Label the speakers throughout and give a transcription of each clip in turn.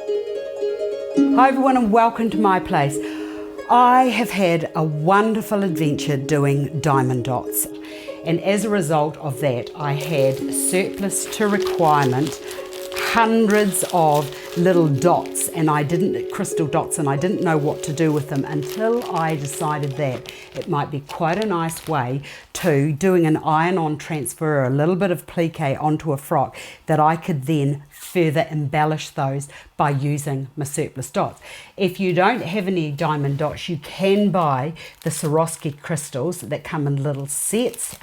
Speaker 1: Hi everyone and welcome to my place. I have had a wonderful adventure doing diamond dots, and as a result of that I had surplus to requirement hundreds of little dots, and crystal dots, and I didn't know what to do with them until I decided that it might be quite a nice way to doing an iron-on transfer, a little bit of plique onto a frock, that I could then further embellish those by using my surplus dots. If you don't have any diamond dots, you can buy the Swarovski crystals that come in little sets.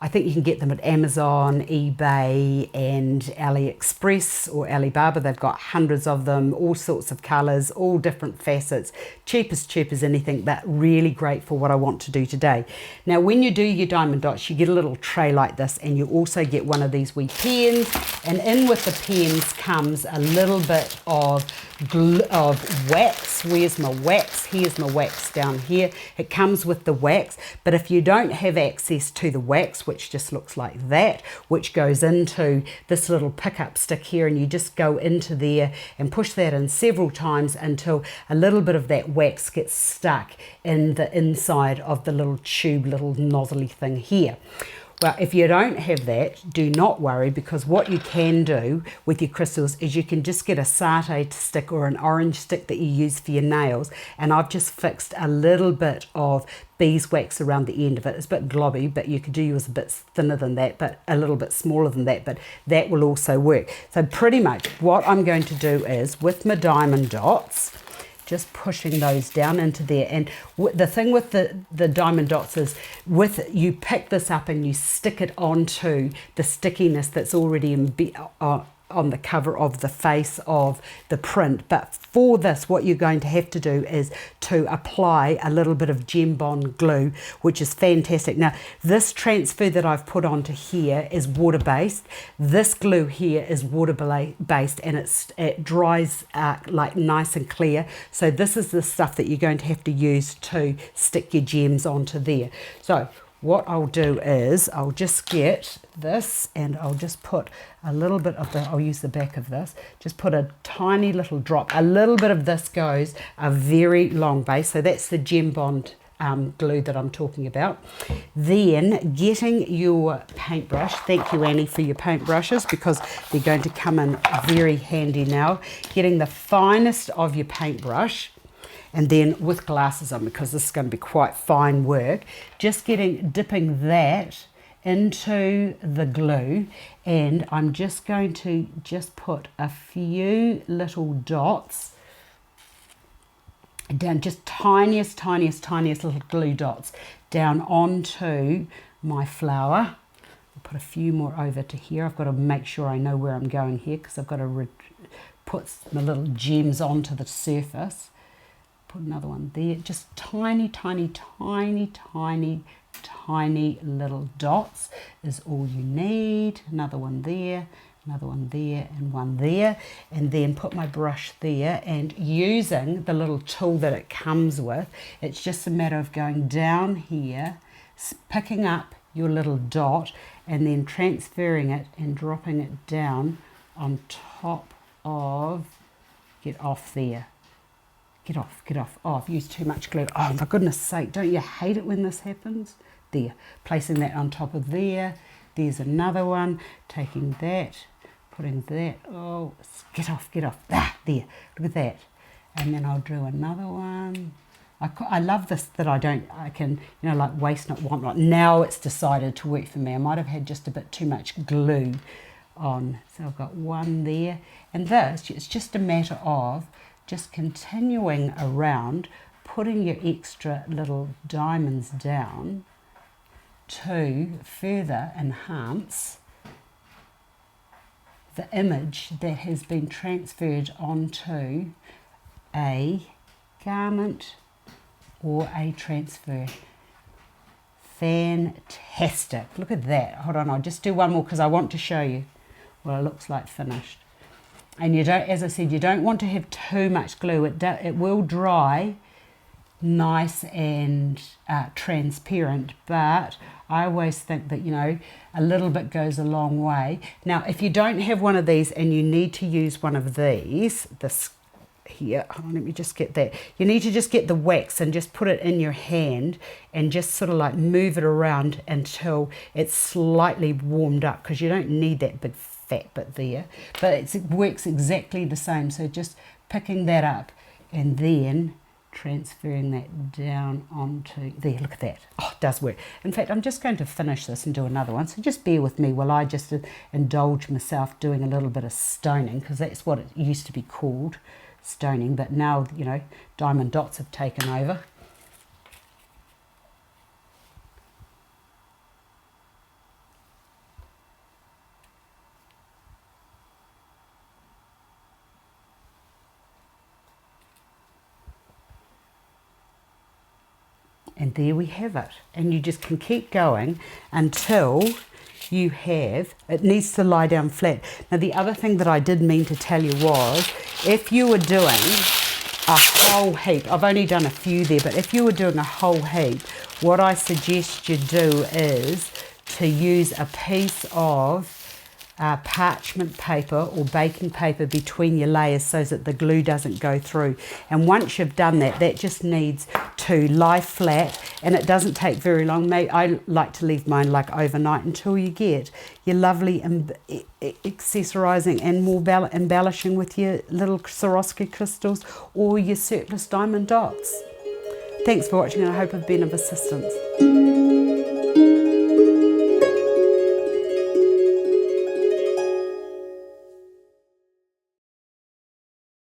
Speaker 1: I think you can get them at Amazon, eBay and AliExpress or Alibaba. They've got hundreds of them, all sorts of colours, all different facets, cheap as anything, but really great for what I want to do today. Now when you do your diamond dots, you get a little tray like this, and you also get one of these wee pens, and in with the pens comes a little bit of wax. Where's my wax? Here's my wax down here. It comes with the wax, but if you don't have access to the wax, which just looks like that, which goes into this little pickup stick here, and you just go into there and push that in several times until a little bit of that wax gets stuck in the inside of the little tube, little nozzly thing here. Well, if you don't have that, do not worry, because what you can do with your crystals is you can just get a satay stick or an orange stick that you use for your nails, and I've just fixed a little bit of beeswax around the end of it. It's a bit globby, but you could do yours a bit thinner than that, but a little bit smaller than that, but that will also work. So pretty much what I'm going to do is, with my diamond dots, just pushing those down into there. And the thing with the diamond dots is, you pick this up and you stick it onto the stickiness that's already on the cover of the face of the print. But for this, what you're going to have to do is to apply a little bit of gem bond glue, which is fantastic. Now this transfer that I've put onto here is water based. This glue here is water based, and it dries like nice and clear. So this is the stuff that you're going to have to use to stick your gems onto there. So what I'll do is I'll just get this, and I'll just put a little bit of I'll use the back of this, just put a tiny little drop. A little bit of this goes a very long base, so that's the gem bond glue that I'm talking about. Then getting your paintbrush, thank you Annie for your paintbrushes, because they're going to come in very handy now. Getting the finest of your paintbrush, and then with glasses on, because this is going to be quite fine work, just dipping that into the glue, and I'm just going to put a few little dots down, just tiniest little glue dots down onto my flower. I'll put a few more over to here. I've got to make sure I know where I'm going here, because I've got to put my little gems onto the surface. Put another one there, just tiny little dots is all you need. Another one there, and one there, and then put my brush there, and using the little tool that it comes with, it's just a matter of going down here, picking up your little dot, and then transferring it and dropping it down on top of, get off there. Get off. Oh, I've used too much glue. Oh, for goodness sake, don't you hate it when this happens? There, placing that on top of there. There's another one, taking that, putting that, oh, get off. Ah, there, look at that. And then I'll do another one. I love this, that I can, like waste not, want not. Now it's decided to work for me. I might have had just a bit too much glue on. So I've got one there. And this, it's just a matter of just continuing around, putting your extra little diamonds down to further enhance the image that has been transferred onto a garment or a transfer. Fantastic. Look at that. Hold on, I'll just do one more because I want to show you what it looks like finished. And you don't, as I said, you don't want to have too much glue. It will dry nice and transparent, but I always think that, you know, a little bit goes a long way. Now, if you don't have one of these and you need to use one of these, this here, hold on, let me just get that. You need to just get the wax and just put it in your hand and just sort of like move it around until it's slightly warmed up, because you don't need that big fat bit there, but it works exactly the same. So just picking that up and then transferring that down onto there. Look at that. Oh, it does work. In fact, I'm just going to finish this and do another one, so just bear with me while I just indulge myself doing a little bit of stoning, because that's what it used to be called, stoning, but now, you know, diamond dots have taken over. And there we have it. And you just can keep going until you have, it needs to lie down flat. Now the other thing that I did mean to tell you was, if you were doing a whole heap, I've only done a few there, but if you were doing a whole heap, what I suggest you do is to use a piece of parchment paper or baking paper between your layers so that the glue doesn't go through. And once you've done that, that just needs to lie flat, and it doesn't take very long. I like to leave mine like overnight until you get your lovely accessorizing and more embellishing with your little Swarovski crystals or your surplus diamond dots. Thanks for watching, and I hope I've been of assistance.